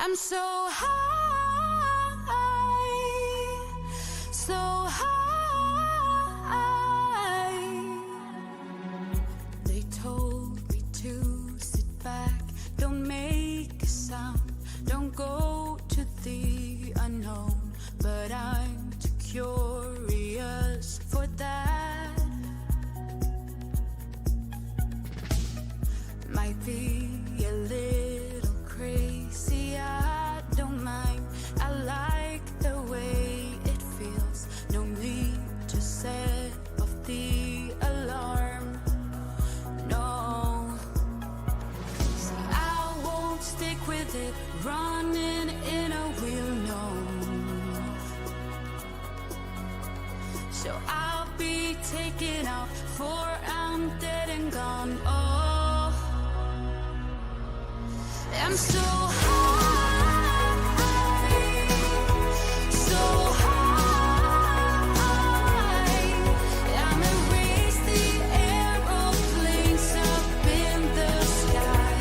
I'm so high, so high. They told me to sit back, don't make a sound, don't go to the unknown. But I'm too curious for that. Might be a little crazy, I don't mind. I like the way it feels. No need to set off the alarm. No, so I won't stick with it, running in a wheel, no. So I'll be taken out, for I'm dead and gone. Oh, I'm so high, so high. I'm erase the aeroplanes up in the sky.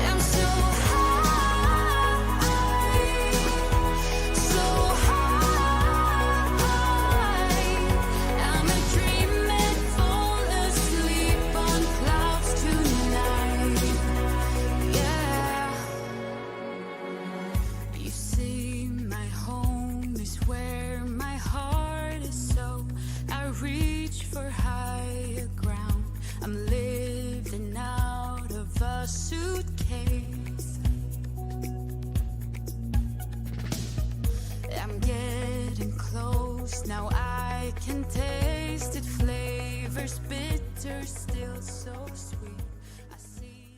I'm so high, so high. I'm a dream and fall asleep on clouds tonight. Yeah. You see, my home is where my heart is, so I reach for higher ground. I'm living out of a suitcase. I'm getting close, now I can taste it. Flavors bitter, still so sweet. I see.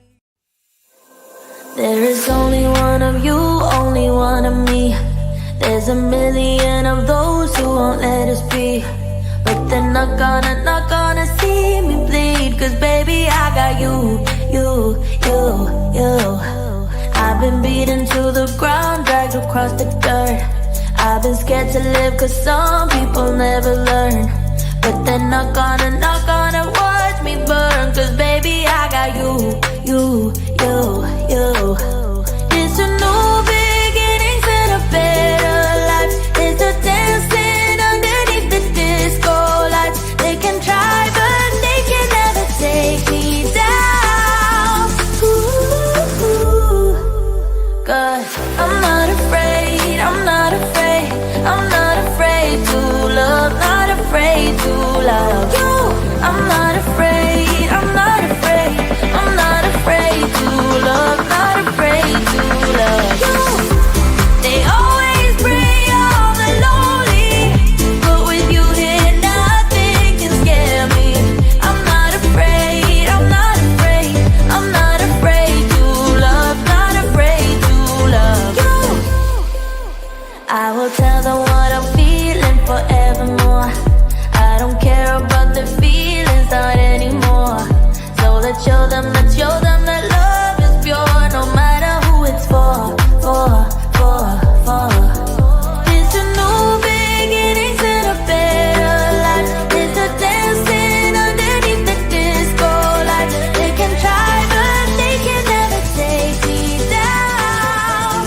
There is only one of you, only one of me. There's a million of those who won't let us be. But they're not gonna see me bleed. Cause baby, I got you. I've been beaten to the ground, dragged across the dirt. I've been scared to live cause some people never learn. But they're not gonna watch me burn. Cause baby, I got you. It's a new beginnings and a better life. It's a dancing underneath the disco lights. They can try but they can never take me down. Ooh, cause I'm not afraid, I'm not afraid, I'm not afraid to love, not afraid to love you. I'm not afraid, I'm not afraid, I'm not afraid to love, not afraid to love you. They always bring all the lonely, but with you here nothing can scare me. I'm not afraid, I'm Show them that love is pure, no matter who it's for. It's a new beginnings and a better life. It's a dancing underneath the disco lights. They can try, but they can never take me down.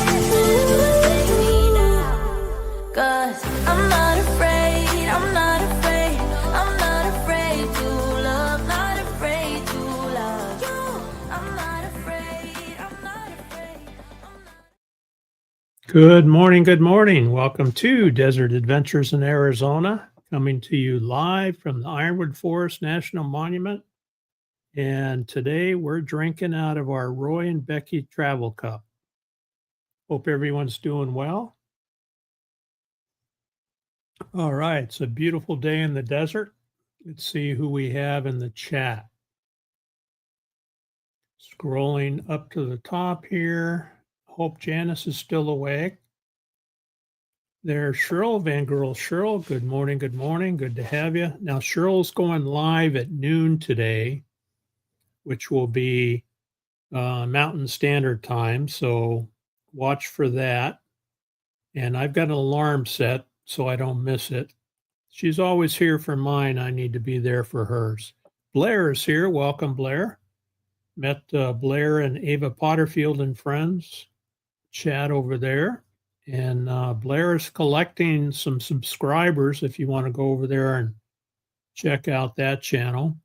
'Cause I'm not afraid, I'm not afraid, I'm not afraid to love, not afraid to love you. I'm not afraid, I'm not afraid, I'm not. Good morning. Good morning. Welcome to Desert Adventures in Arizona, coming to you live from the Ironwood Forest National Monument. And today we're drinking out of our Roy and Becky travel cup. Hope everyone's doing well. All right. It's a beautiful day in the desert. Let's see who we have in the chat. Scrolling up to the top here. Hope Janice is still awake. There's Cheryl Van Girl. Cheryl, good morning. Good morning. Good to have you. Now, Cheryl's going live at noon today, which will be Mountain Standard Time. So watch for that. And I've got an alarm set so I don't miss it. She's always here for mine. I need to be there for hers. Blair is here. Welcome, Blair. Met Blair and Ava Potterfield and friends. Chat over there. And Blair is collecting some subscribers if you want to go over there and check out that channel.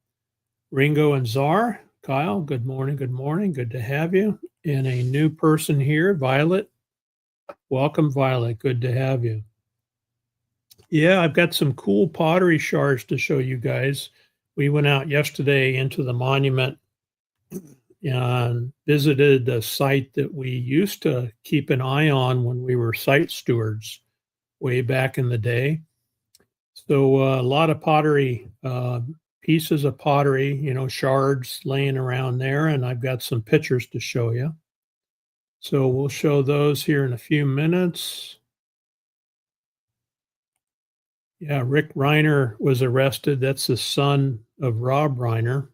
Ringo and Czar, Kyle, good morning. Good morning. Good to have you. And a new person here, Violet. Welcome, Violet. Good to have you. Yeah, I've got some cool pottery shards to show you guys. We went out yesterday into the monument and visited a site that we used to keep an eye on when we were site stewards way back in the day. So a lot of pottery, pieces of pottery, shards laying around there, and I've got some pictures to show you. So we'll show those here in a few minutes. Yeah, Rick Reiner was arrested. That's the son of Rob Reiner.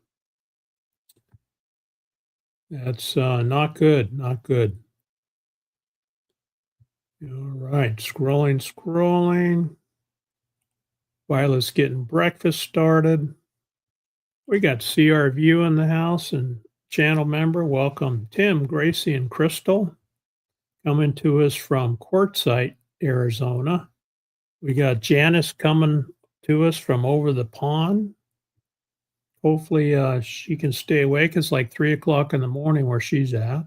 That's not good, not good. All right, scrolling. Violet's getting breakfast started. We got CR View in the house and channel member. Welcome, Tim, Gracie, and Crystal, coming to us from Quartzsite, Arizona. We got Janice coming to us from over the pond. Hopefully she can stay awake. It's like 3 o'clock in the morning where she's at.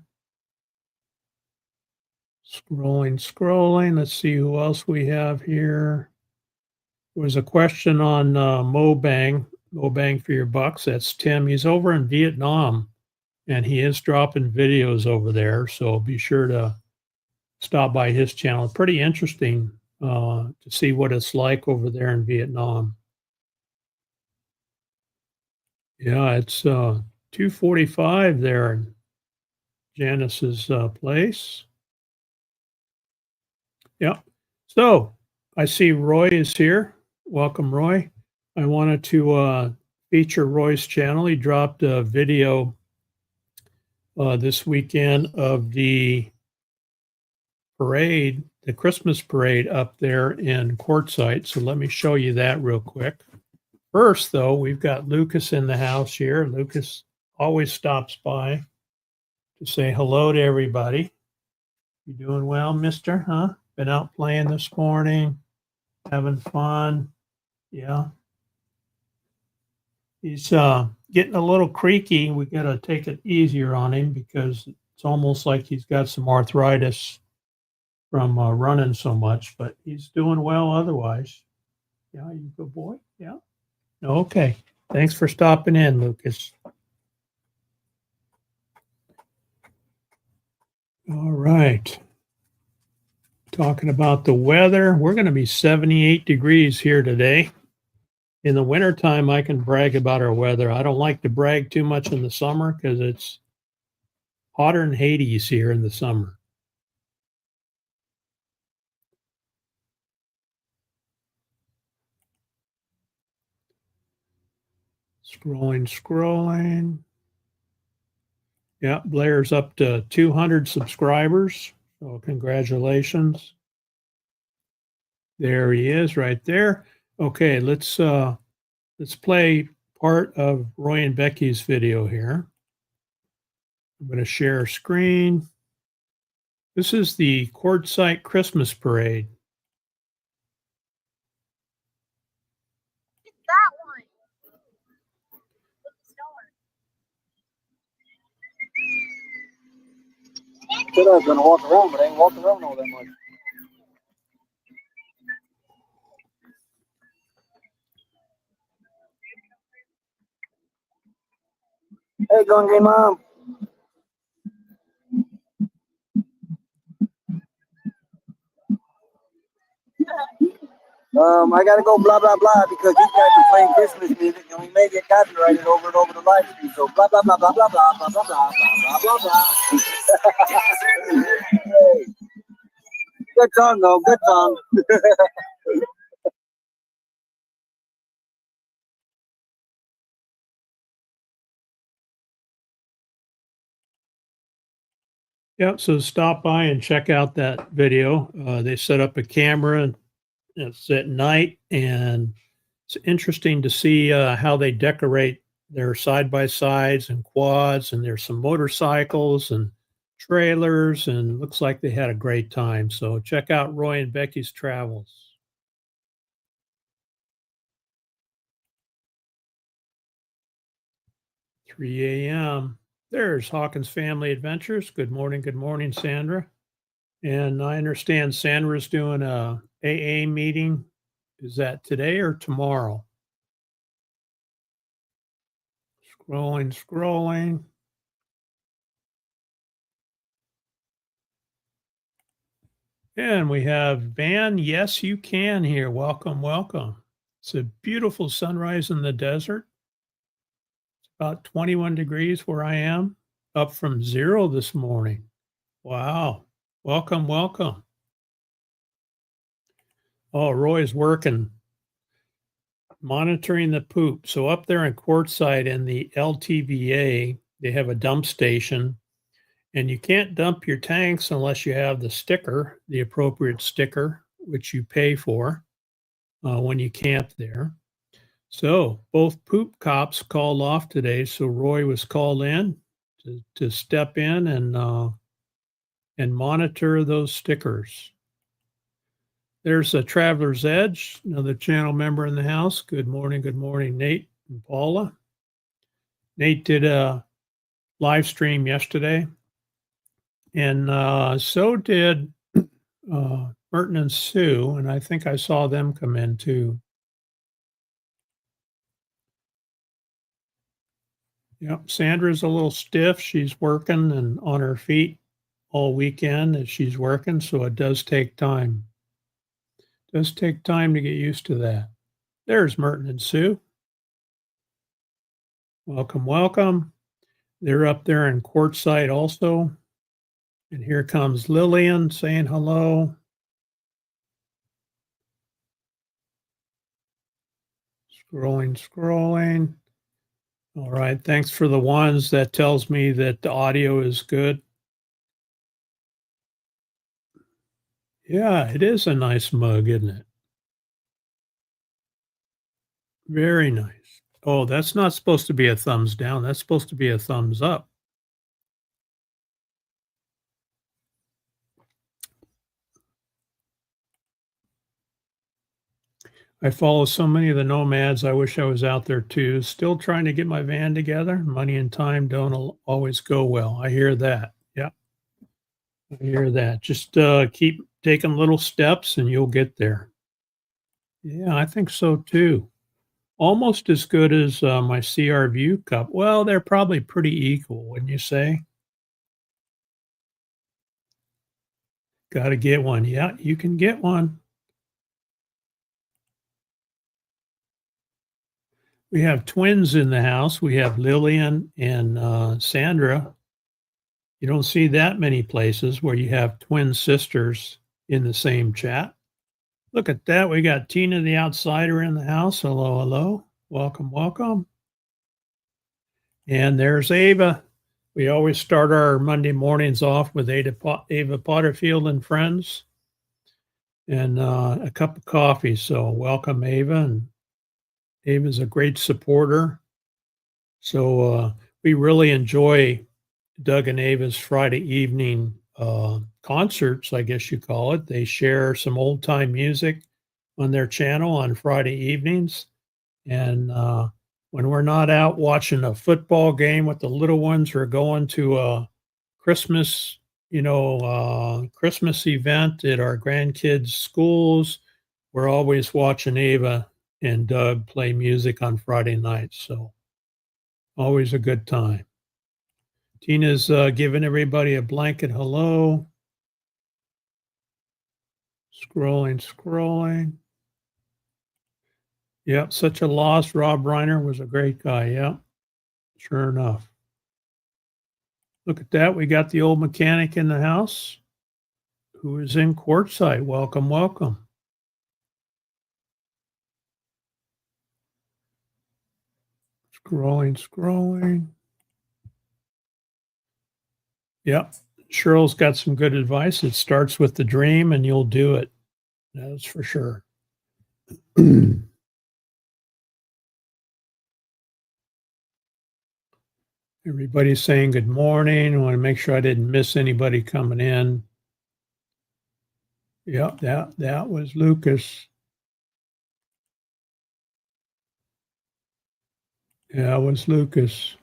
Scrolling. Let's see who else we have here. There was a question on Mo Bang for your bucks. That's Tim. He's over in Vietnam, and he is dropping videos over there. So be sure to stop by his channel. Pretty interesting to see what it's like over there in Vietnam. Yeah, it's 2:45 there in Janice's place. Yeah. So I see Roy is here. Welcome, Roy. I wanted to feature Roy's channel. He dropped a video this weekend of the parade, the Christmas parade up there in Quartzsite. So let me show you that real quick. First, though, we've got Lucas in the house here. Lucas always stops by to say hello to everybody. You doing well, mister? Huh? Been out playing this morning, having fun. Yeah. He's getting a little creaky. We got to take it easier on him because it's almost like he's got some arthritis from running so much, but he's doing well otherwise. Yeah, you good boy? Yeah. Okay. Thanks for stopping in, Lucas. All right. Talking about the weather, we're going to be 78 degrees here today. In the wintertime, I can brag about our weather. I don't like to brag too much in the summer because it's hotter than Hades here in the summer. Scrolling. Yeah, Blair's up to 200 subscribers. So congratulations. There he is right there. Okay, let's play part of Roy and Becky's video here. I'm going to share screen. This is the Quartzsite Christmas Parade. That one. Said I was gonna walk around, but I ain't walking around all that much. Hey, going game, Mom. I gotta go blah blah blah because these guys are playing Christmas music and we may get copyrighted over and over the live stream. So blah blah blah blah blah blah blah blah blah blah blah blah. Hey. Good song though, good song. Yep, so stop by and check out that video. They set up a camera and it's at night, and it's interesting to see how they decorate their side-by-sides and quads, and there's some motorcycles and trailers, and looks like they had a great time. So check out Roy and Becky's Travels. 3 a.m. There's Hawkins Family Adventures. Good morning, Sandra. And I understand Sandra's doing a AA meeting. Is that today or tomorrow? Scrolling. And we have Van. Yes, you can here. Welcome. It's a beautiful sunrise in the desert. It's about 21 degrees where I am, up from 0 this morning. Wow. Welcome. Oh, Roy's working, monitoring the poop. So up there in Quartzsite in the LTVA, they have a dump station, and you can't dump your tanks unless you have the sticker, the appropriate sticker, which you pay for when you camp there. So both poop cops called off today, so Roy was called in to step in and monitor those stickers. There's a Traveler's Edge, another channel member in the house. Good morning, Nate and Paula. Nate did a live stream yesterday, and so did Merton and Sue, and I think I saw them come in too. Yep, Sandra's a little stiff. She's working and on her feet all weekend as she's working, so it does take time. It does take time to get used to that. There's Merton and Sue. Welcome. They're up there in Quartzsite also. And here comes Lillian saying hello. Scrolling. All right, thanks for the ones. That tells me that the audio is good. Yeah, it is a nice mug, isn't it? Very nice. Oh, that's not supposed to be a thumbs down. That's supposed to be a thumbs up. I follow so many of the nomads. I wish I was out there too. Still trying to get my van together. Money and time don't always go well. I hear that. Yeah. I hear that. Just keep taking little steps and you'll get there. Yeah, I think so too. Almost as good as my CR View cup. Well, they're probably pretty equal, wouldn't you say? Got to get one. Yeah, you can get one. We have twins in the house. We have Lillian and Sandra. You don't see that many places where you have twin sisters in the same chat. Look at that. We got Tina the Outsider in the house. Hello. Welcome. And there's Ava. We always start our Monday mornings off with Ava Potterfield and friends and a cup of coffee. So welcome, Ava. And Ava's a great supporter. So we really enjoy Doug and Ava's Friday evening concerts, I guess you call it. They share some old time music on their channel on Friday evenings. And when we're not out watching a football game with the little ones or going to a Christmas, Christmas event at our grandkids' schools, we're always watching Ava and Doug play music on Friday nights. So always a good time. Tina's giving everybody a blanket hello. Scrolling. Yep, such a loss. Rob Reiner was a great guy. Yep, sure enough. Look at that. We got the old mechanic in the house who is in Quartzsite. Welcome, welcome. Scrolling. Yep. Cheryl's got some good advice. It starts with the dream and you'll do it. That's for sure. Everybody's saying good morning. I want to make sure I didn't miss anybody coming in. Yep, that was Lucas. Yeah, it was Lucas.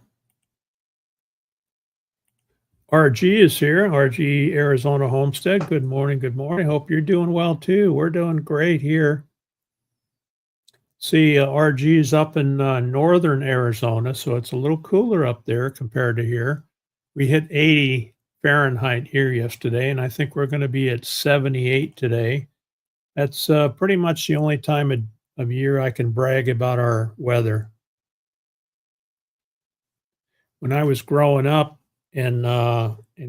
RG is here. RG Arizona Homestead. Good morning. Good morning. Hope you're doing well too. We're doing great here. See, RG is up in northern Arizona, so it's a little cooler up there compared to here. We hit 80 Fahrenheit here yesterday, and I think we're going to be at 78 today. That's pretty much the only time of year I can brag about our weather. When I was growing up and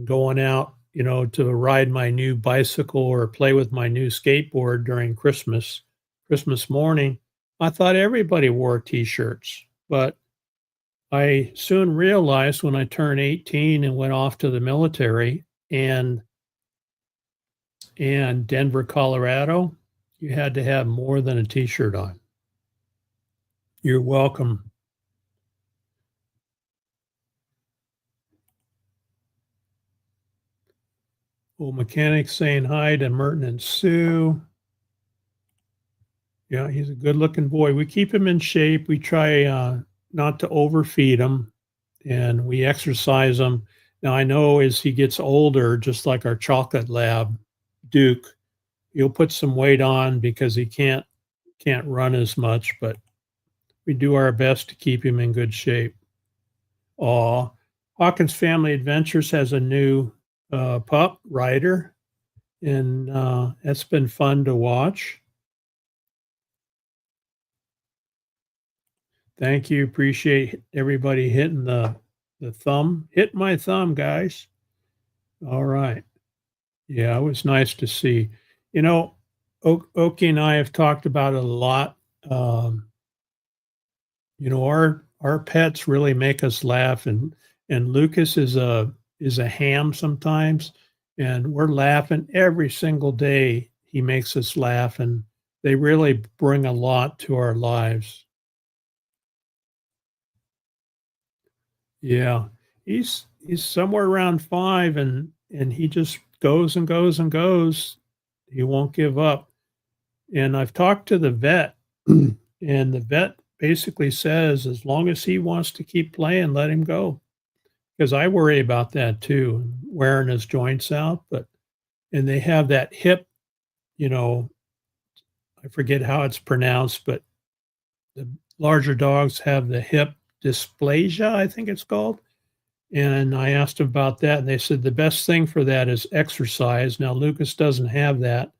going out, to ride my new bicycle or play with my new skateboard during Christmas morning, I thought everybody wore t-shirts, but I soon realized when I turned 18 and went off to the military and Denver, Colorado, you had to have more than a t-shirt on. You're welcome. Old mechanic saying hi to Merton and Sue. Yeah, he's a good looking boy. We keep him in shape. We try not to overfeed him and we exercise him. Now, I know as he gets older, just like our chocolate lab, Duke, he'll put some weight on because he can't run as much, but we do our best to keep him in good shape. Hawkins Family Adventures has a new pup, Ryder, and that's been fun to watch. Thank you. Appreciate everybody hitting the thumb. Hit my thumb, guys. All right. Yeah, it was nice to see. Oki and I have talked about it a lot. Our pets really make us laugh, and Lucas is a ham sometimes, and we're laughing every single day. He makes us laugh, and they really bring a lot to our lives. Yeah, he's somewhere around 5, and he just goes and goes and goes. He won't give up. And I've talked to the vet, and the vet basically says as long as he wants to keep playing, let him go. Because I worry about that too, wearing his joints out. And they have that hip, I forget how it's pronounced, but the larger dogs have the hip dysplasia, I think it's called. And I asked them about that, and they said the best thing for that is exercise. Now, Lucas doesn't have that,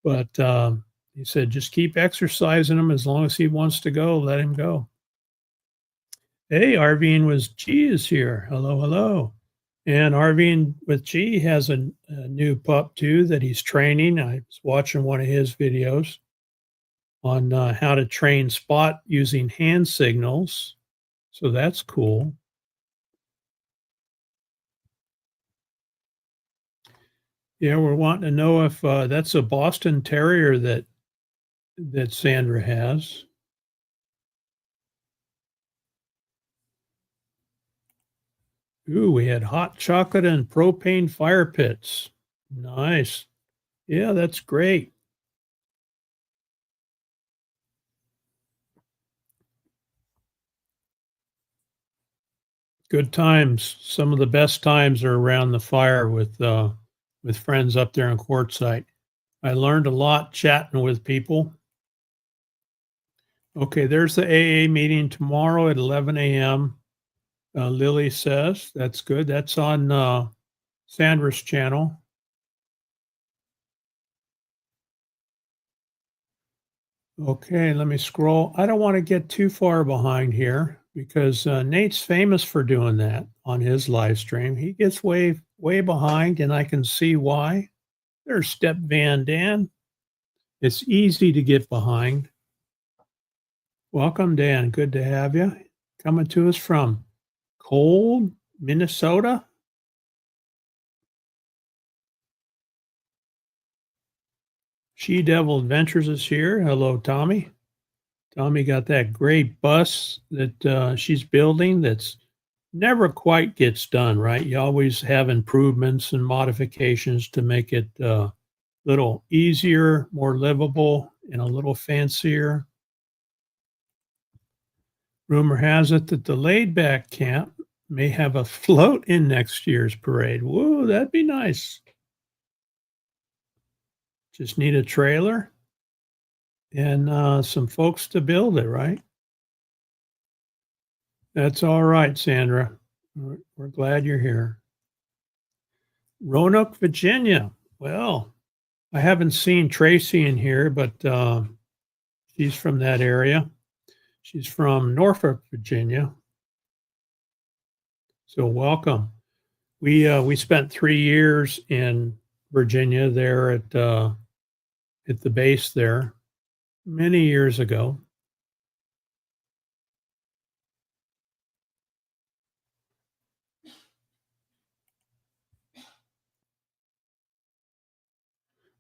but he said just keep exercising him as long as he wants to go, let him go. Hey, Arvine with G is here. Hello, hello. And Arvine with G has a new pup too that he's training. I was watching one of his videos on how to train Spot using hand signals. So that's cool. Yeah, we're wanting to know if that's a Boston Terrier that Sandra has. Ooh, we had hot chocolate and propane fire pits. Nice. Yeah, that's great. Good times. Some of the best times are around the fire with friends up there in Quartzsite. I learned a lot chatting with people. Okay, there's the AA meeting tomorrow at 11 a.m. Lily says that's good. That's on Sandra's channel. Okay, let me scroll. I don't want to get too far behind here because Nate's famous for doing that on his live stream. He gets way behind, and I can see why. There's Step Van Dan. It's easy to get behind. Welcome, Dan. Good to have you. Coming to us from cold Minnesota. She Devil Adventures is here. Hello, Tommy. Tommy got that great bus that she's building that's never quite gets done, right? You always have improvements and modifications to make it a little easier, more livable, and a little fancier. Rumor has it that the laid back camp may have a float in next year's parade. Whoa, that'd be nice. Just need a trailer and some folks to build it, right? That's all right, Sandra. We're glad you're here. Roanoke, Virginia. Well, I haven't seen Tracy in here, but she's from that area. She's from Norfolk, Virginia. So welcome. We spent 3 years in Virginia there at the base there many years ago.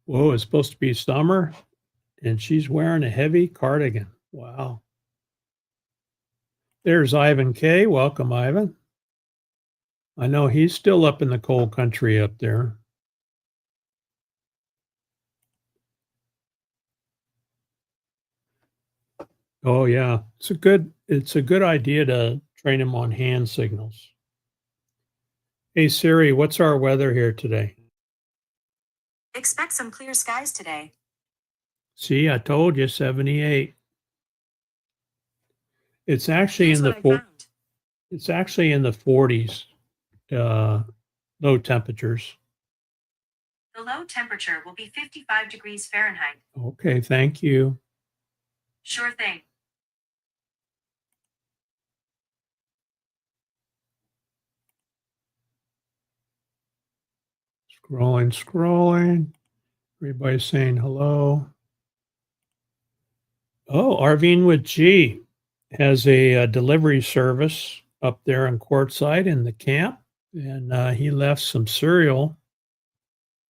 Whoa, it's supposed to be summer, and she's wearing a heavy cardigan. Wow. There's Ivan K. Welcome, Ivan. I know he's still up in the cold country up there. Oh yeah, it's a good idea to train him on hand signals. Hey Siri, what's our weather here today? Expect some clear skies today. See, I told you 78. It's actually Here's in what the I found. it's actually in the 40s, low temperatures. The low temperature will be 55 degrees Fahrenheit. Okay, thank you. Sure thing. Scrolling. Everybody's saying hello. Oh, Arvine with G has a delivery service up there in Quartzsite in the camp, and he left some cereal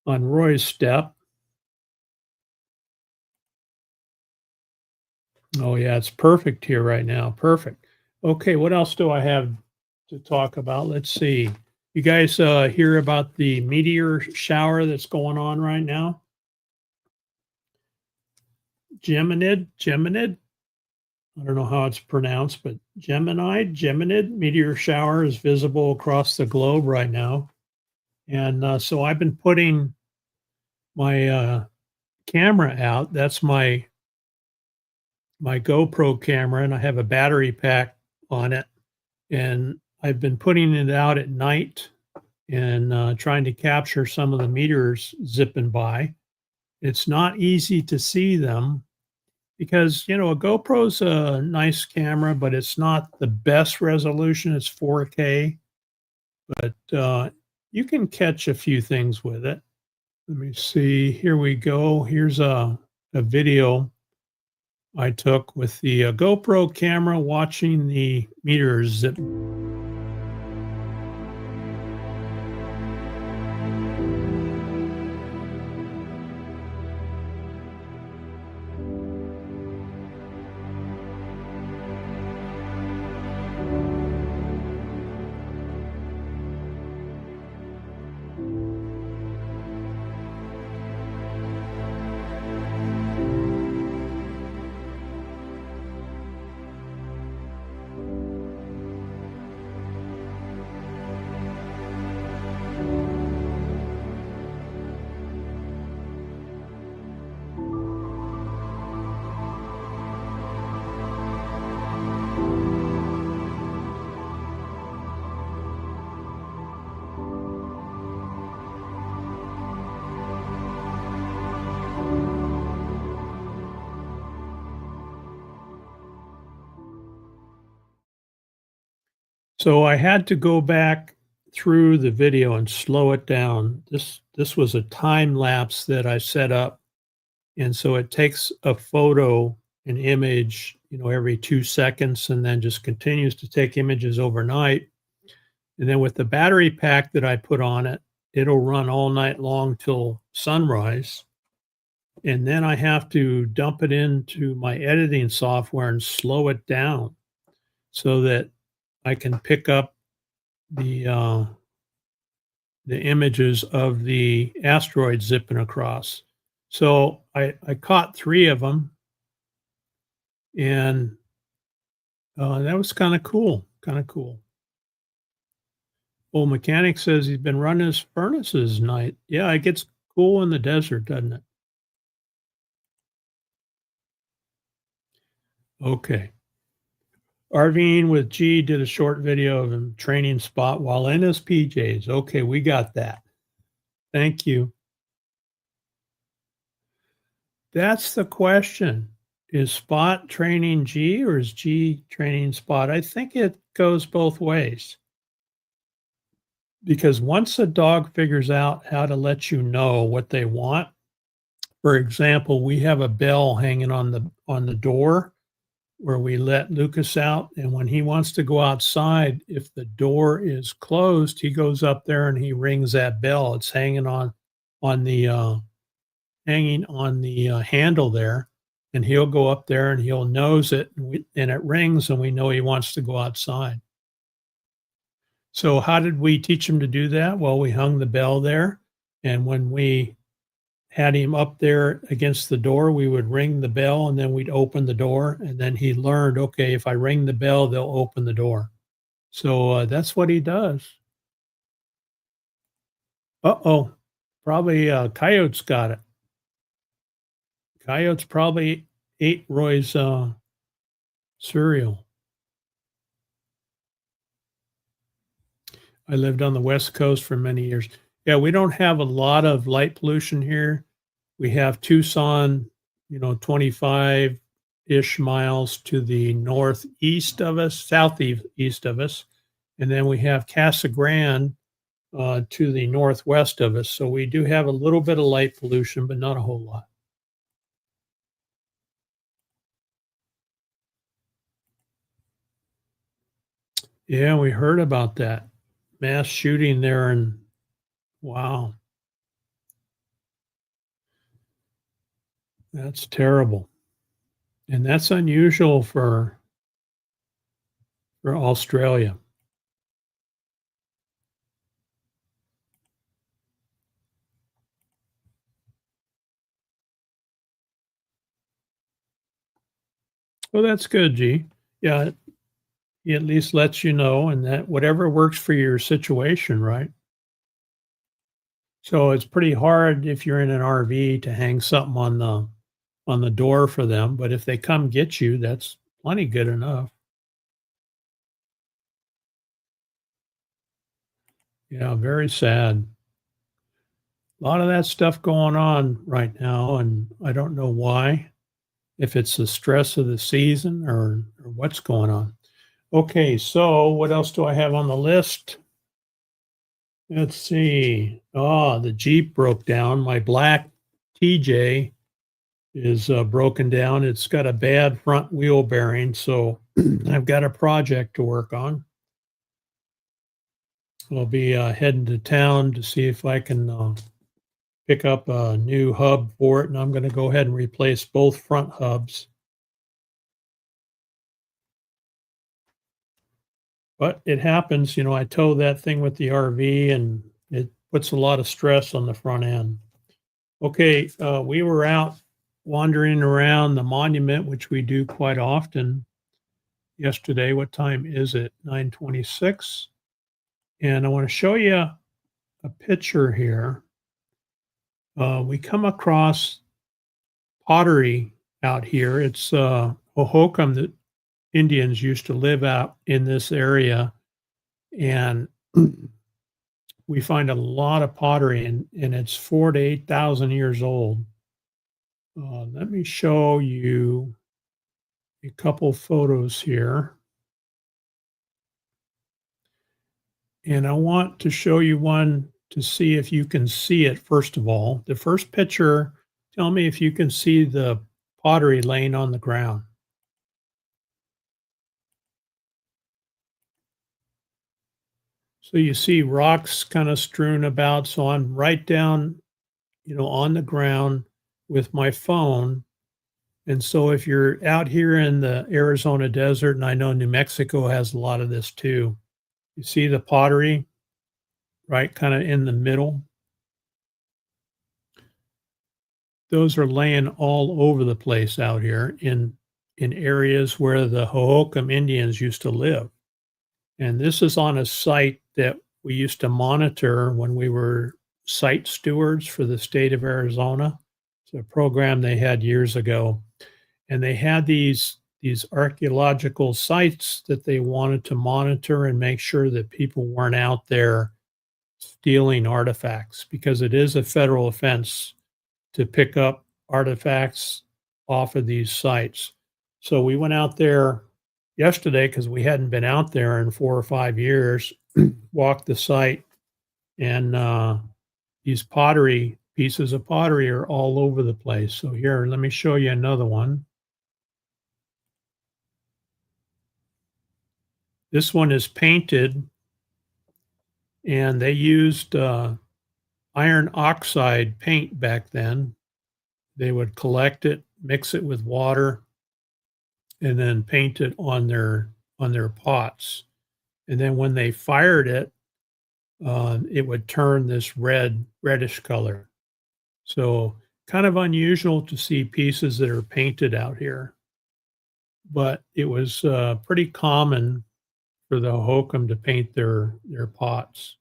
on Roy's step. Oh yeah, it's perfect here right now. Perfect. Okay, what else do I have to talk about? Let's see. You guys hear about the meteor shower that's going on right now? Geminid. I don't know how it's pronounced, but Geminid meteor shower is visible across the globe right now. And so I've been putting my camera out. That's my GoPro camera, and I have a battery pack on it. And I've been putting it out at night and trying to capture some of the meteors zipping by. It's not easy to see them because, you know, a GoPro's a nice camera, but it's not the best resolution. It's 4K, but you can catch a few things with it. Let me see. Here we go. Here's a video I took with the GoPro camera watching the meteors zip. So I had to go back through the video and slow it down. This was a time lapse that I set up, and so it takes a photo, an image, every 2 seconds, and then just continues to take images overnight. And then with the battery pack that I put on it, it'll run all night long till sunrise. And then I have to dump it into my editing software and slow it down so that I can pick up the images of the asteroid zipping across. So I caught 3 of them, and that was kind of cool. Kind of cool. Old mechanic says he's been running his furnaces night. Yeah, it gets cool in the desert, doesn't it? Okay. RVing with G did a short video of him training Spot while in his PJs. Okay, we got that. Thank you. That's the question. Is Spot training G or is G training Spot? I think it goes both ways. Because once a dog figures out how to let you know what they want, for example, we have a bell hanging on the door where we let Lucas out, and when he wants to go outside, if the door is closed, he goes up there and he rings that bell. It's hanging on the handle there, and he'll go up there and he'll nose it, and it rings, and we know he wants to go outside. So how did we teach him to do that? Well, we hung the bell there, and when we had him up there against the door, we would ring the bell and then we'd open the door. And then he learned, okay, if I ring the bell, they'll open the door. So that's what he does. Uh-oh, probably Coyote's got it. Coyote's probably ate Roy's cereal. I lived on the West Coast for many years. Yeah, we don't have a lot of light pollution here. We have Tucson, 25-ish miles to the northeast of us, southeast of us. And then we have Casa Grande to the northwest of us. So we do have a little bit of light pollution, but not a whole lot. Yeah, we heard about that mass shooting there, and wow. That's terrible. And that's unusual for Australia. Well, that's good, G. Yeah, he at least lets you know, and that whatever works for your situation, right? So it's pretty hard if you're in an RV to hang something on the door for them, but if they come get you, that's plenty good enough. Yeah, very sad. A lot of that stuff going on right now, and I don't know why, if it's the stress of the season or what's going on. Okay, so what else do I have on the list? Let's see. Oh, the Jeep broke down. My black TJ is broken down. It's got a bad front wheel bearing, so I've got a project to work on. I'll be heading to town to see if I can pick up a new hub for it, and I'm going to go ahead and replace both front hubs. But it happens, I tow that thing with the RV, and it puts a lot of stress on the front end. Okay, we were out wandering around the monument, which we do quite often yesterday. What time is it? 9:26. And I want to show you a picture here. We come across pottery out here. It's Hohokam that Indians used to live out in this area. And we find a lot of pottery, and it's 4,000 to 8,000 years old. Let me show you a couple photos here. And I want to show you one to see if you can see it, first of all. The first picture, tell me if you can see the pottery laying on the ground. So you see rocks kind of strewn about. So I'm right down, on the ground with my phone. And so if you're out here in the Arizona desert, and I know New Mexico has a lot of this too, you see the pottery, right, kind of in the middle. Those are laying all over the place out here in areas where the Hohokam Indians used to live. And this is on a site that we used to monitor when we were site stewards for the state of Arizona. It's a program they had years ago. And they had these archaeological sites that they wanted to monitor and make sure that people weren't out there stealing artifacts, because it is a federal offense to pick up artifacts off of these sites. So we went out there yesterday because we hadn't been out there in 4 or 5 years, walked the site, and these pieces of pottery are all over the place. So here, let me show you another one. This one is painted, and they used iron oxide paint back then. They would collect it, mix it with water, and then paint it on their pots. And then when they fired it, it would turn this reddish color. So kind of unusual to see pieces that are painted out here, but it was pretty common for the Hohokam to paint their pots.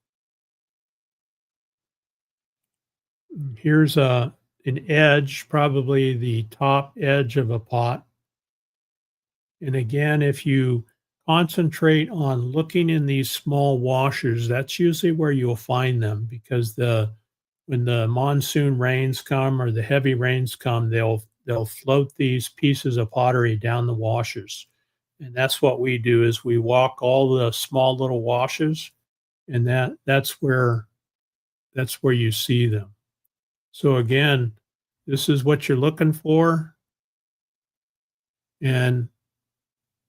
Here's an edge, probably the top edge of a pot. And again, if you concentrate on looking in these small washers, that's usually where you'll find them, because when the monsoon rains come or the heavy rains come, they'll float these pieces of pottery down the washers. And that's what we do, is we walk all the small little washes, and that's where you see them. So again, this is what you're looking for. And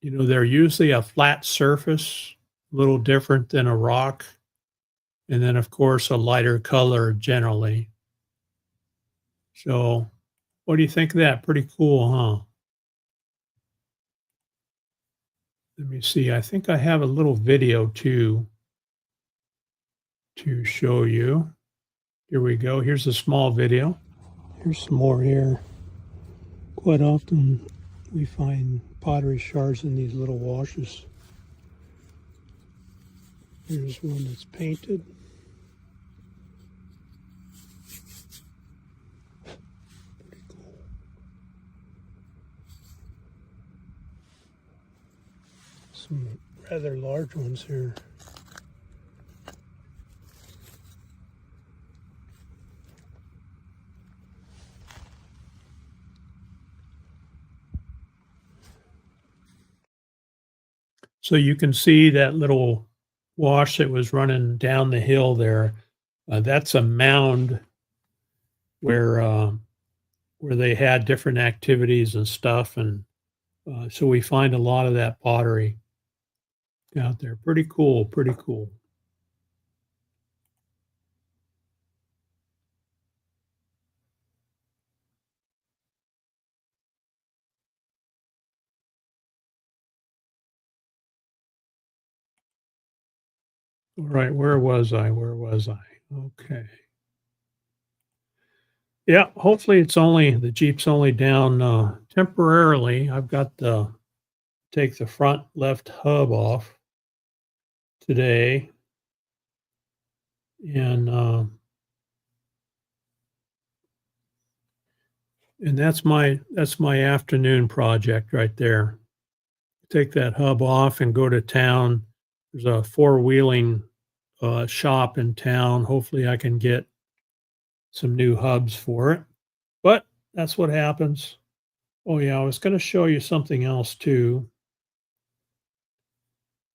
they're usually a flat surface, a little different than a rock. And then, of course, a lighter color generally. So what do you think of that? Pretty cool, huh? Let me see. I think I have a little video too to show you. Here we go. Here's a small video. Here's some more here. Quite often we find pottery shards in these little washes. Here's one that's painted. Pretty cool. Some rather large ones here. So you can see that little wash that was running down the hill there. That's a mound where they had different activities and stuff, and so we find a lot of that pottery out there. Pretty cool, pretty cool. All right, where was I? Okay. Yeah, hopefully the Jeep's only down temporarily. I've got to take the front left hub off today, and that's my afternoon project right there. Take that hub off and go to town. There's a four-wheeling shop in town. Hopefully I can get some new hubs for it. But that's what happens. Oh yeah, I was going to show you something else too.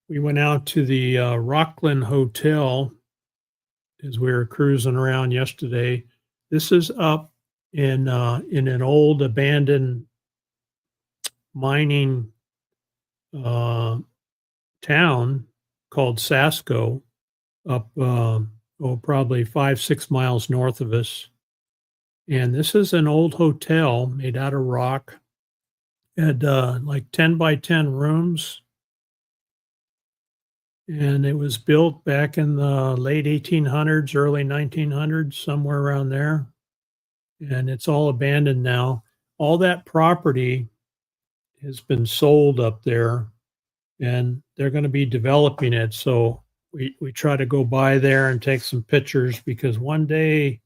We went out to the Rockland Hotel as we were cruising around yesterday. This is up in an old abandoned mining uh, town called Sasko, up probably 5-6 miles north of us. And this is an old hotel made out of rock. Had like 10 by 10 rooms, and it was built back in the late 1800s, early 1900s, somewhere around there. And it's all abandoned now. All that property has been sold up there, and they're going to be developing it. So we try to go by there and take some pictures, because one day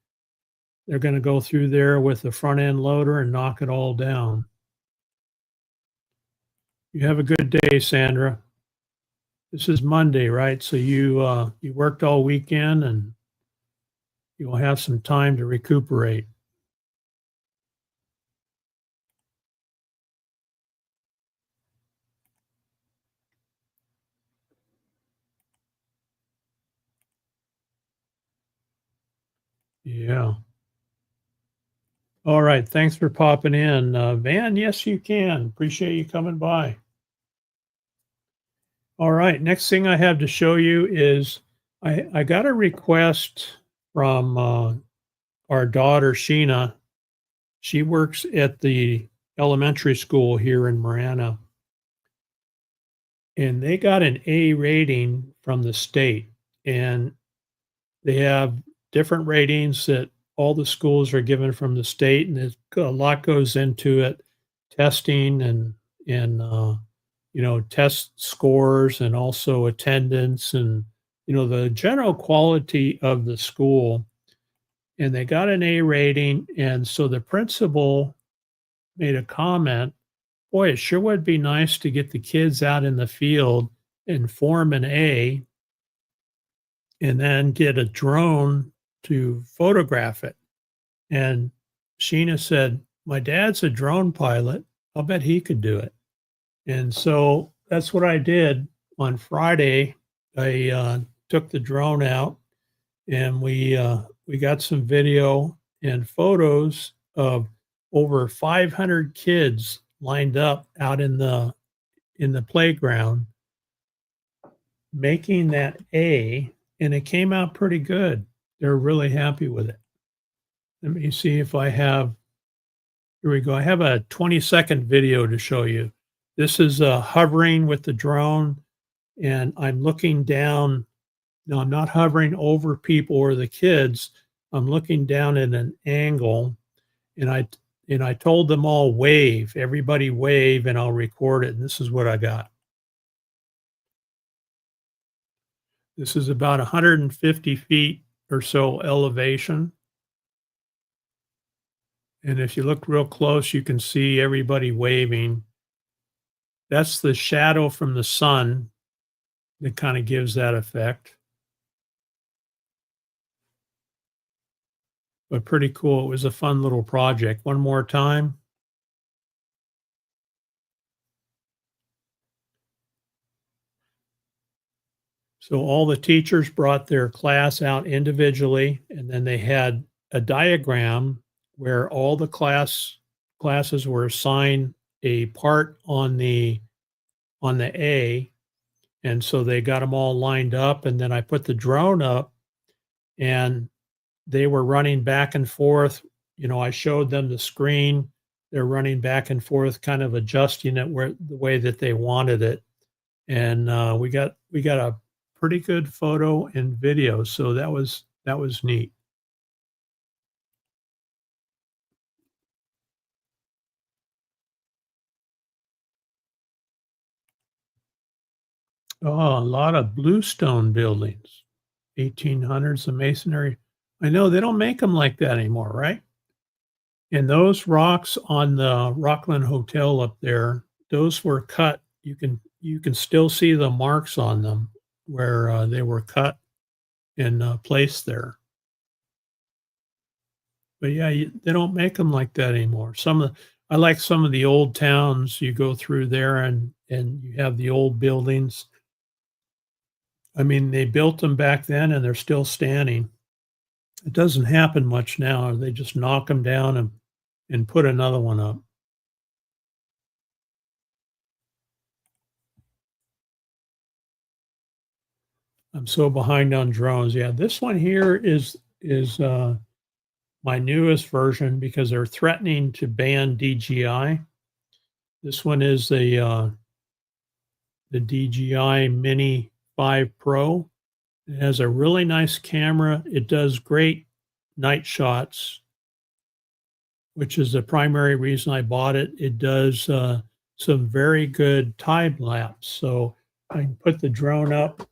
they're going to go through there with a front end loader and knock it all down. You have a good day, Sandra. This is Monday, right? So you worked all weekend and you'll have some time to recuperate. Yeah. All right. Thanks for popping in. Van, yes, you can. Appreciate you coming by. All right. Next thing I have to show you is I got a request from our daughter, Sheena. She works at the elementary school here in Marana. And they got an A rating from the state. And they have different ratings that all the schools are given from the state, and a lot goes into it, testing and test scores, and also attendance, and the general quality of the school. And they got an A rating, and so the principal made a comment, boy, it sure would be nice to get the kids out in the field and form an A and then get a drone to photograph it. And Sheena said, my dad's a drone pilot. I'll bet he could do it. And so that's what I did on Friday. I took the drone out, and we got some video and photos of over 500 kids lined up out in the playground making that A, and it came out pretty good. They're really happy with it. Let me see if I have, here we go. I have a 20-second video to show you. This is hovering with the drone, and I'm looking down. No, I'm not hovering over people or the kids. I'm looking down at an angle, and I told them all wave, everybody wave, and I'll record it. And this is what I got. This is about 150 feet or so elevation. And if you look real close, you can see everybody waving. That's the shadow from the sun that kind of gives that effect. But pretty cool. It was a fun little project. One more time. So all the teachers brought their class out individually, and then they had a diagram where all the classes were assigned a part on the A, and so they got them all lined up, and then I put the drone up, and they were running back and forth. I showed them the screen. They're running back and forth, kind of adjusting it the way that they wanted it, and we got a pretty good photo and video. So that was neat. Oh, a lot of bluestone buildings, 1800s, the masonry. I know they don't make them like that anymore, right? And those rocks on the Rockland Hotel up there, those were cut. You can still see the marks on them where they were cut and placed there. But yeah, they don't make them like that anymore. I like some of the old towns. You go through there and you have the old buildings. I mean, they built them back then and they're still standing. It doesn't happen much now. They just knock them down and put another one up. I'm so behind on drones. Yeah, this one here is my newest version because they're threatening to ban DJI. This one is the DJI Mini 5 Pro. It has a really nice camera. It does great night shots, which is the primary reason I bought it. It does some very good time lapse. So I can put the drone up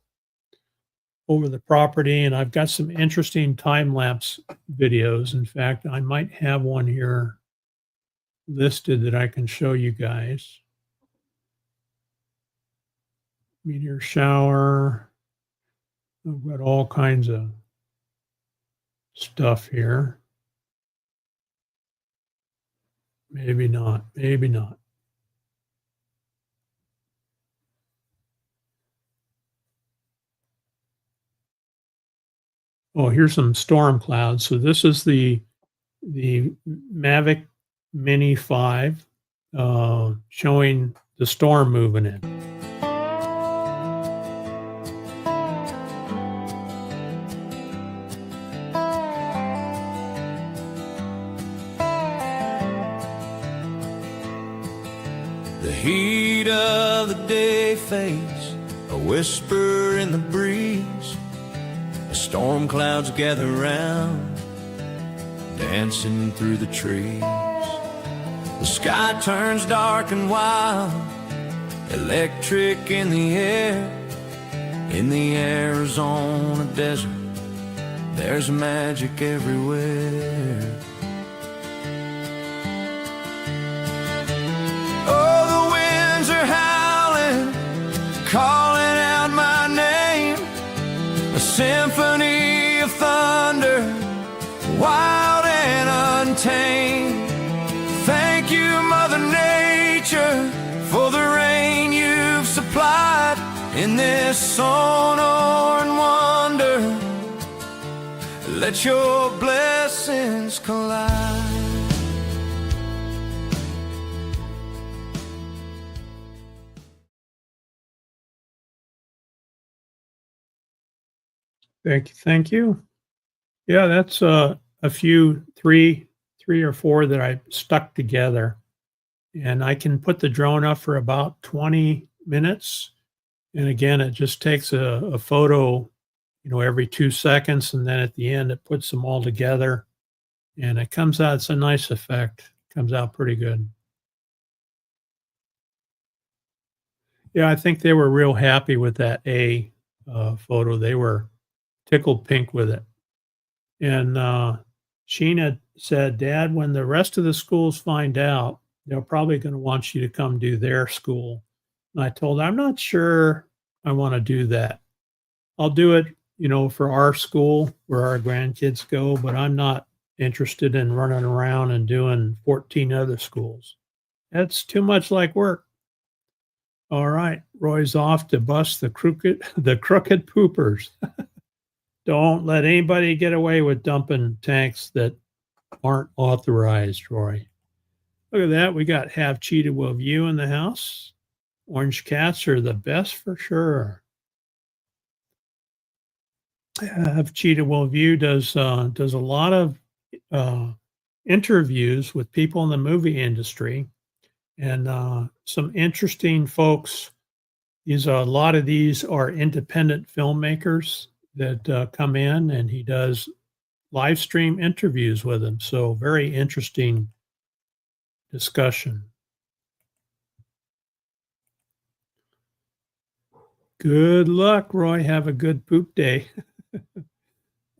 over the property, and I've got some interesting time lapse videos. In fact, I might have one here listed that I can show you guys. Meteor shower. I've got all kinds of stuff here. Maybe not. Maybe not. Oh, here's some storm clouds. So this is the Mavic Mini 5 showing the storm moving in. The heat of the day fades, a whisper in the breeze. The storm clouds gather round, dancing through the trees. The sky turns dark and wild, electric in the air. In the Arizona desert, there's magic everywhere. Oh, the winds are howling, calling out my name. A symphony of thunder, wild and untamed. Thank you, Mother Nature, for the rain you've supplied in this sonoran wonder. Let your blessings collide. Thank you. Yeah, that's a few, three or four that I stuck together. And I can put the drone up for about 20 minutes. And again, it just takes a photo, every 2 seconds. And then at the end, it puts them all together. And it comes out, it's a nice effect. Comes out pretty good. Yeah, I think they were real happy with that photo. They were tickled pink with it. And Sheena said, Dad, when the rest of the schools find out, they're probably going to want you to come do their school. And I told her, I'm not sure I want to do that. I'll do it, for our school where our grandkids go, but I'm not interested in running around and doing 14 other schools. That's too much like work. All right, Roy's off to bust the crooked poopers. Don't let anybody get away with dumping tanks that aren't authorized, Roy. Look at that. We got Have Cheetah Will View in the house. Orange cats are the best for sure. Have Cheetah Will View does a lot of interviews with people in the movie industry and some interesting folks. A lot of these are independent filmmakers that come in, and he does live stream interviews with them. So very interesting discussion. Good luck, Roy. Have a good poop day.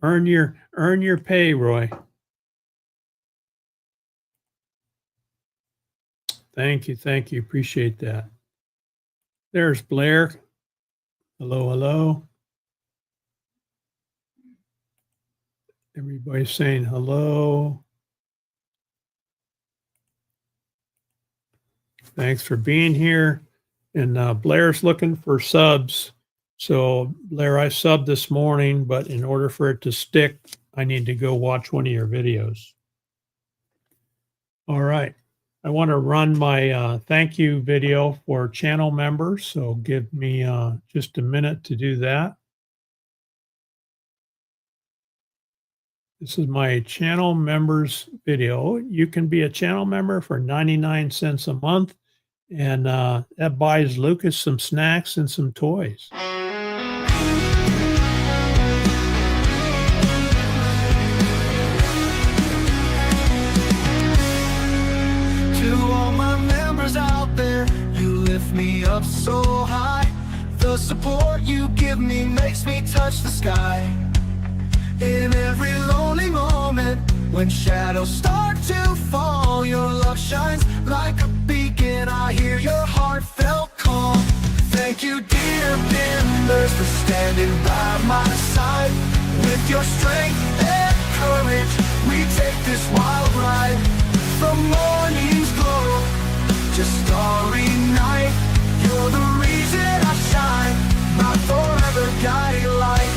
earn your pay, Roy. Thank you. Appreciate that. There's Blair. Hello. Everybody's saying hello. Thanks for being here. And Blair's looking for subs. So, Blair, I subbed this morning, but in order for it to stick, I need to go watch one of your videos. All right. I want to run my thank you video for channel members. So give me just a minute to do that. This is my channel members video. You can be a channel member for 99 cents a month. And that buys Lucas some snacks and some toys. To all my members out there, you lift me up so high. The support you give me makes me touch the sky. In every lonely moment, when shadows start to fall, your love shines like a beacon. I hear your heartfelt call. Thank you, dear members, for standing by my side. With your strength and courage, we take this wild ride. From morning's glow to starry night, you're the reason I shine, my forever guiding light.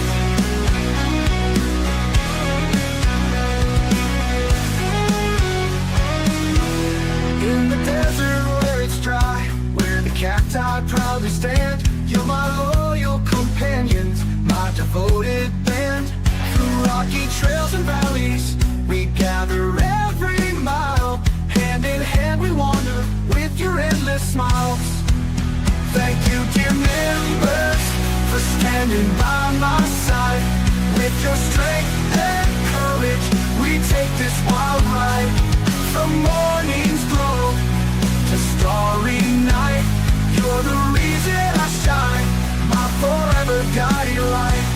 In the desert where it's dry, where the cacti proudly stand, you're my loyal companions, my devoted band. Through rocky trails and valleys, we gather every mile. Hand in hand we wander with your endless smiles. Thank you, dear members, for standing by my side. With your strength and courage, we take this wild ride. From morning's glow to starry night, you're the reason I shine, my forever guiding light.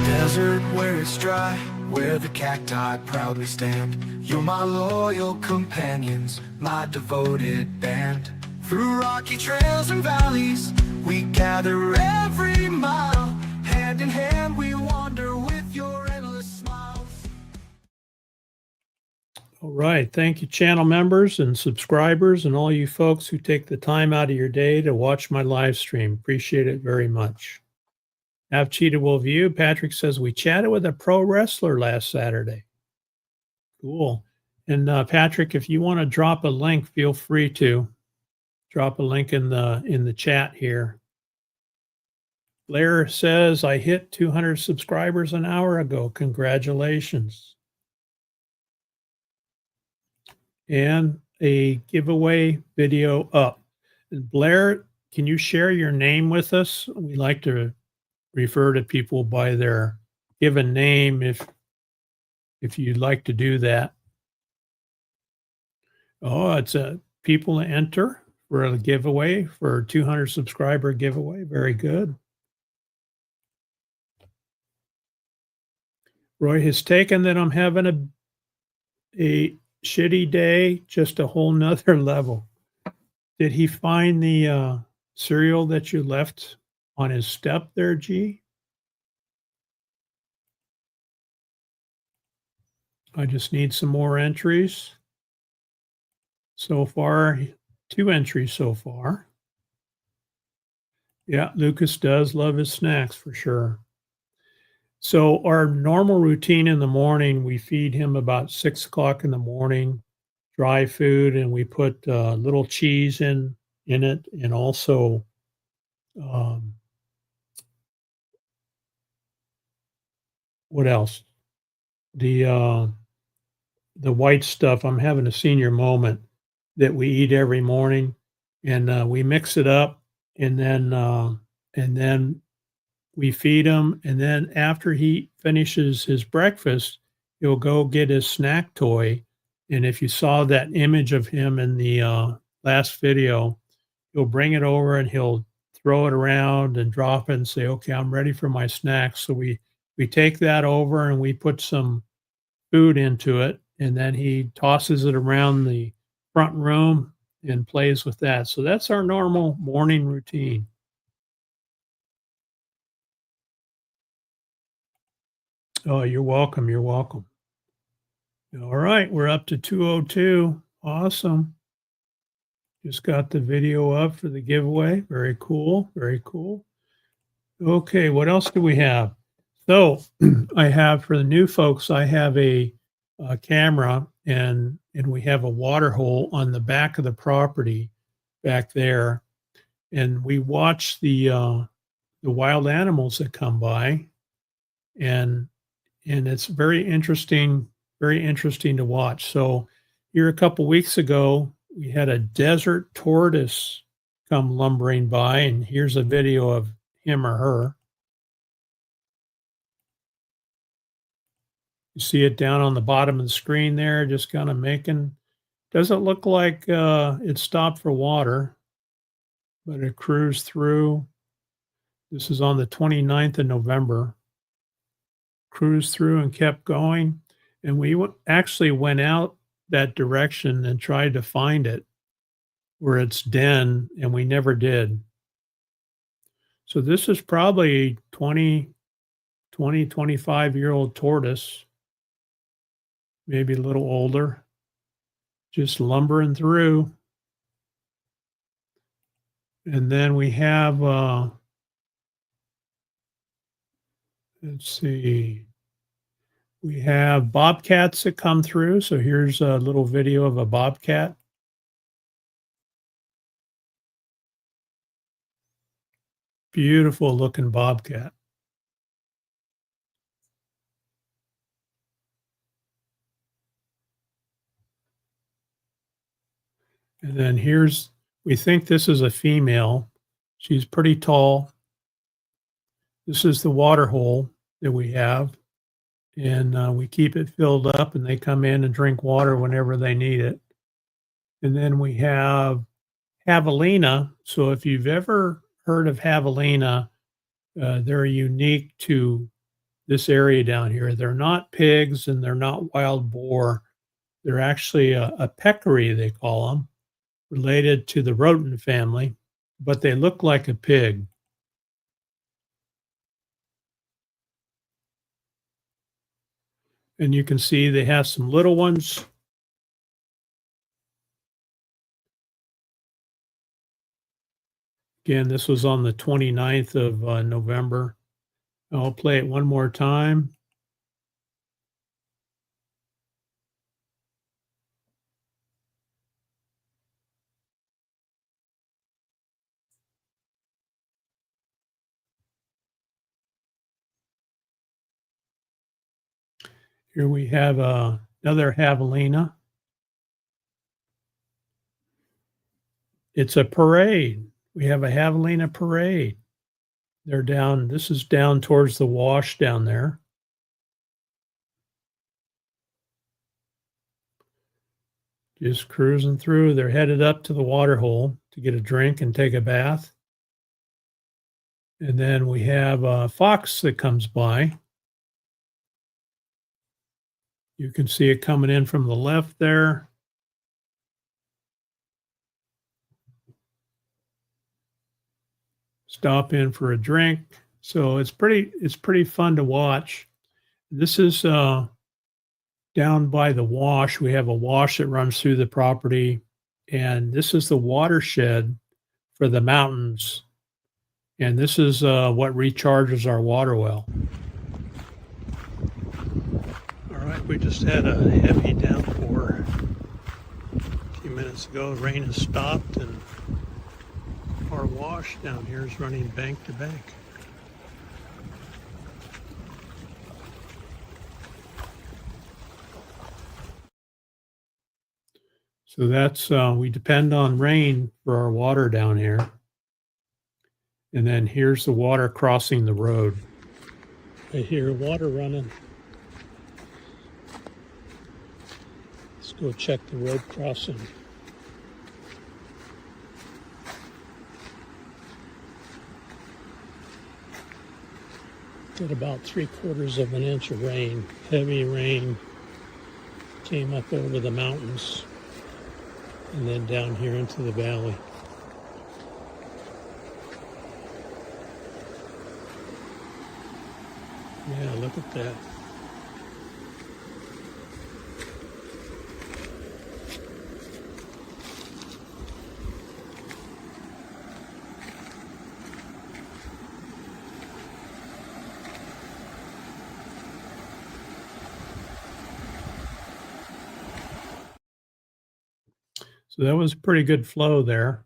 Desert where it's dry, where the cacti proudly stand, you're my loyal companions, my devoted band. Through rocky trails and valleys, we gather every mile. Hand in hand we wander with your endless smiles. All right. Thank you, channel members and subscribers and all you folks who take the time out of your day to watch my live stream. Appreciate it very much. Have Cheatable View. Patrick says, we chatted with a pro wrestler last Saturday. Cool. And Patrick, if you want to drop a link, feel free to drop a link in the chat here. Blair says, I hit 200 subscribers an hour ago. Congratulations. And a giveaway video up. Blair, can you share your name with us? We like to refer to people by their given name if you'd like to do that. Oh, it's people to enter for a giveaway, for a 200 subscriber giveaway. Very good. Roy has taken that I'm having a shitty day, just a whole nother level. Did he find the cereal that you left on his step there, G? I just need some more entries. So far, 2 entries so far. Yeah, Lucas does love his snacks for sure. So our normal routine in the morning, we feed him about 6 o'clock in the morning, dry food, and we put little cheese in it, and also what else? The white stuff. I'm having a senior moment that we eat every morning, and we mix it up, and then we feed him, and then after he finishes his breakfast, he'll go get his snack toy. And if you saw that image of him in the last video, he'll bring it over and he'll throw it around and drop it and say, okay, I'm ready for my snack. So we take that over and we put some food into it, and then he tosses it around the front room and plays with that. So that's our normal morning routine. Oh, you're welcome. You're welcome. All right, we're up to 202. Awesome. Just got the video up for the giveaway. Very cool. Very cool. Okay, what else do we have? So I have for the new folks, I have a camera and we have a water hole on the back of the property back there, and we watch the wild animals that come by, and it's very interesting to watch. So here a couple weeks ago, we had a desert tortoise come lumbering by, and here's a video of him or her. You see it down on the bottom of the screen there, just kind of making, doesn't look like it stopped for water, but it cruised through. This is on the 29th of November. Cruised through and kept going. And we actually went out that direction and tried to find it where it's den, and we never did. So this is probably 25-year-old tortoise, maybe a little older, just lumbering through. And then we have, let's see, we have bobcats that come through. So here's a little video of a bobcat. Beautiful looking bobcat. And then we think this is a female. She's pretty tall. This is the water hole that we have. And we keep it filled up, and they come in and drink water whenever they need it. And then we have javelina. So if you've ever heard of javelina, they're unique to this area down here. They're not pigs and they're not wild boar. They're actually a peccary, they call them, related to the rodent family, but they look like a pig. And you can see they have some little ones. Again, this was on the 29th of November. I'll play it one more time. Here we have another javelina. It's a parade. We have a javelina parade. They're down, this is down towards the wash down there. Just cruising through. They're headed up to the water hole to get a drink and take a bath. And then we have a fox that comes by. You can see it coming in from the left there. Stop in for a drink. So it's pretty fun to watch. This is down by the wash. We have a wash that runs through the property, and this is the watershed for the mountains. And this is what recharges our water well. All right, we just had a heavy downpour a few minutes ago. The rain has stopped, and our wash down here is running bank to bank. So that's, we depend on rain for our water down here. And then here's the water crossing the road. I hear water running. Let's go check the road crossing. Got about 3/4 of an inch of rain. Heavy rain came up over the mountains. and then down here into the valley. Yeah, look at that. So that was a pretty good flow there.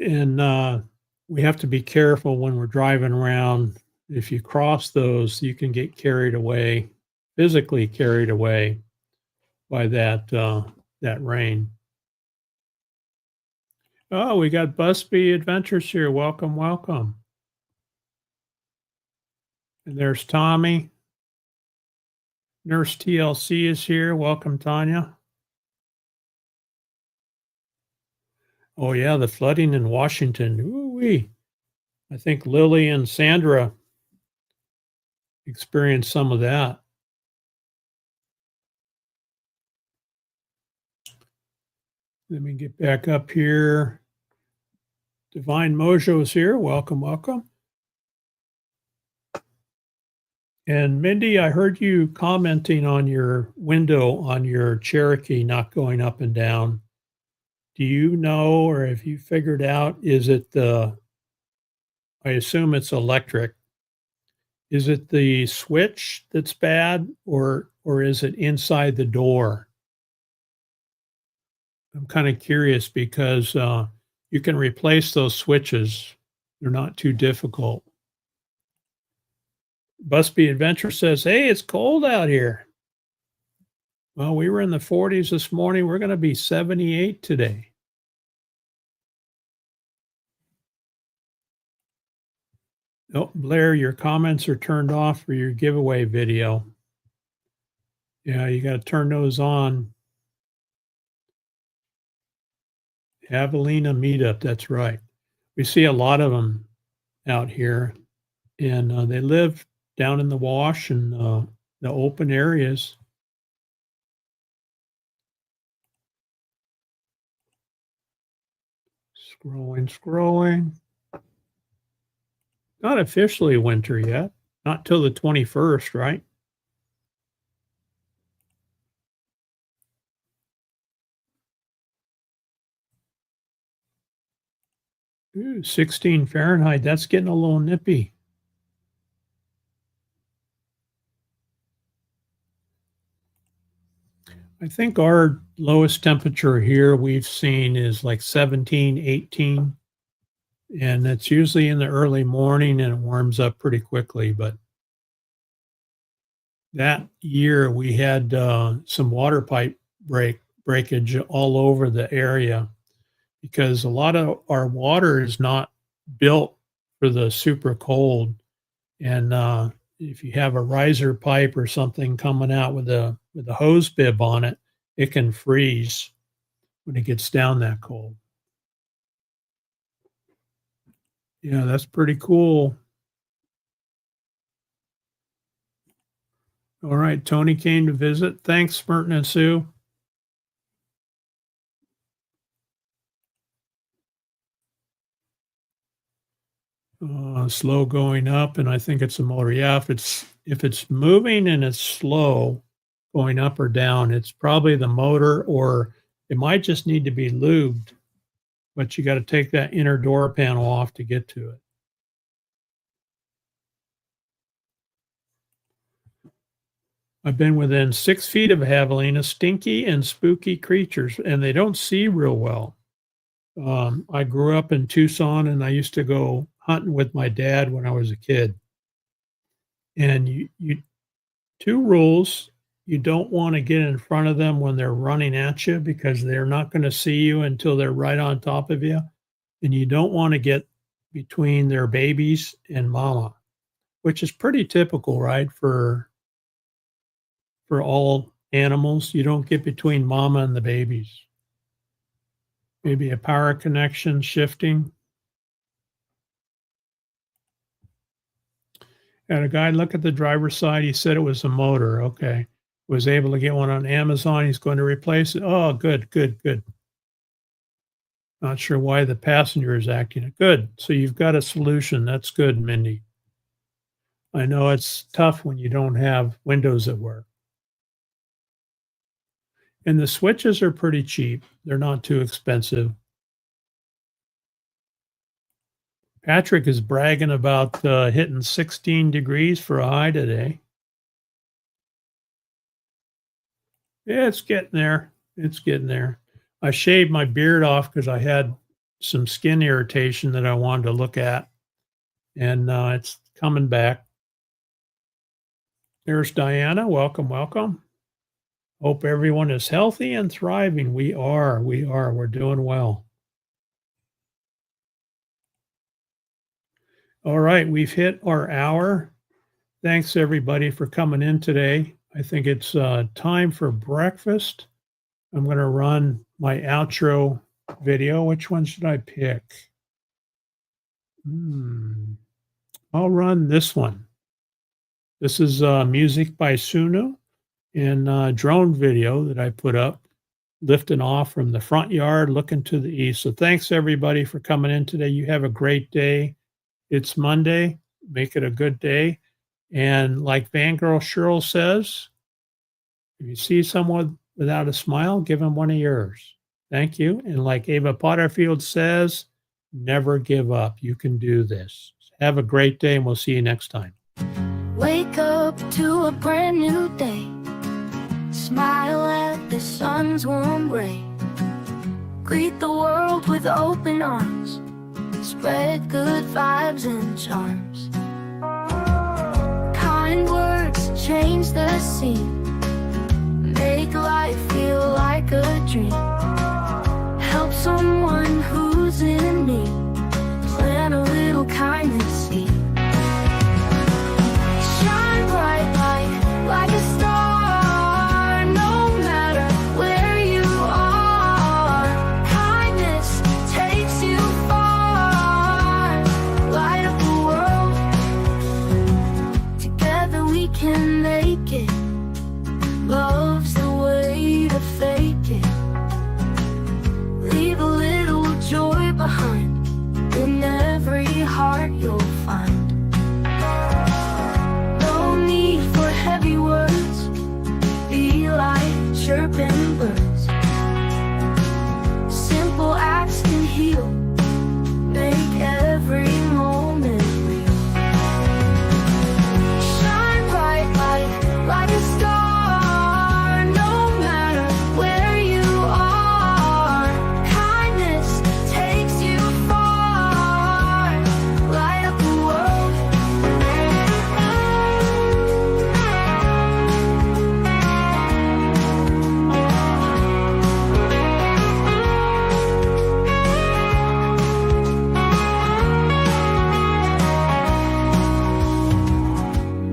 And we have to be careful when we're driving around. If you cross those, you can get carried away, physically carried away by that rain. Oh, we got Busby Adventures here. Welcome, welcome. And there's Tommy. Nurse TLC is here. Welcome, Tanya. Oh, yeah, the flooding in Washington. Ooh-wee. I think Lily and Sandra experienced some of that. Let me get back up here. Divine Mojo is here. Welcome, welcome. And Mindy, I heard you commenting on your window on your Cherokee not going up and down. Do you know, or have you figured out, is it I assume it's electric. Is it the switch that's bad, or is it inside the door? I'm kind of curious because you can replace those switches. They're not too difficult. Busby Adventure says, hey, it's cold out here. Well, we were in the 40s this morning. We're going to be 78 today. Oh, Blair, your comments are turned off for your giveaway video. Yeah, you got to turn those on. Javelina meetup, that's right. We see a lot of them out here, and they live down in the wash and the open areas. Scrolling. Not officially winter yet. Not till the 21st, right? Ooh, 16 Fahrenheit. That's getting a little nippy. I think our lowest temperature here we've seen is like 17, 18. And it's usually in the early morning and it warms up pretty quickly. But that year we had some water pipe breakage all over the area because a lot of our water is not built for the super cold. And if you have a riser pipe or something coming out with a hose bib on it, it can freeze when it gets down that cold. Yeah, that's pretty cool. All right, Tony came to visit. Thanks, Merton and Sue. Slow going up, and I think it's a motor. Yeah, if it's moving and it's slow going up or down, it's probably the motor, or it might just need to be lubed. But you got to take that inner door panel off to get to it. I've been within 6 feet of javelina, stinky and spooky creatures, and they don't see real well. I grew up in Tucson, and I used to go hunting with my dad when I was a kid. And you two rules: you don't want to get in front of them when they're running at you because they're not going to see you until they're right on top of you, and you don't want to get between their babies and mama, which is pretty typical, right? For all animals, you don't get between mama and the babies. Maybe a power connection shifting. Had a guy look at the driver's side. He said it was a motor. Okay. Was able to get one on Amazon. He's going to replace it. Oh, good, good, good. Not sure why the passenger is acting it. Good. So you've got a solution. That's good, Mindy. I know it's tough when you don't have windows at work. And the switches are pretty cheap. They're not too expensive. Patrick is bragging about hitting 16 degrees for a high today. Yeah, it's getting there. It's getting there. I shaved my beard off because I had some skin irritation that I wanted to look at. And it's coming back. There's Diana. Welcome, welcome. Hope everyone is healthy and thriving. We are. We're doing well. All right, we've hit our hour. Thanks everybody for coming in today. I think it's time for breakfast. I'm going to run my outro video. Which one should I pick? I'll run this one. This is music by Sunu and a drone video that I put up, lifting off from the front yard, looking to the east. So thanks everybody for coming in today. You have a great day. It's Monday. Make it a good day. And like Fangirl Cheryl says, if you see someone without a smile, give them one of yours. Thank you. And like Ava Potterfield says, never give up. You can do this. Have a great day, and we'll see you next time. Wake up to a brand new day. Smile at the sun's warm ray. Greet the world with open arms. Spread good vibes and charms. Kind words change the scene. Make life feel like a dream. Help someone who's in need. Plant a little kindness seed. Shine bright like a star. No matter where you are, kindness takes you far. Light up the world. Together we can make it. Love's the way to fake it. Leave a little joy behind. In every heart you'll find. No need for heavy words. Be like chirping birds. Simple acts can heal. Make every moment real. Shine bright like a star. No matter where you are, kindness takes you far. Light up the world.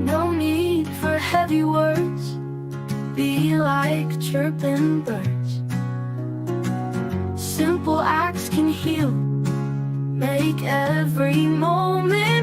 No need for heavy words. Be like chirping birds. Simple acts can heal. Make every moment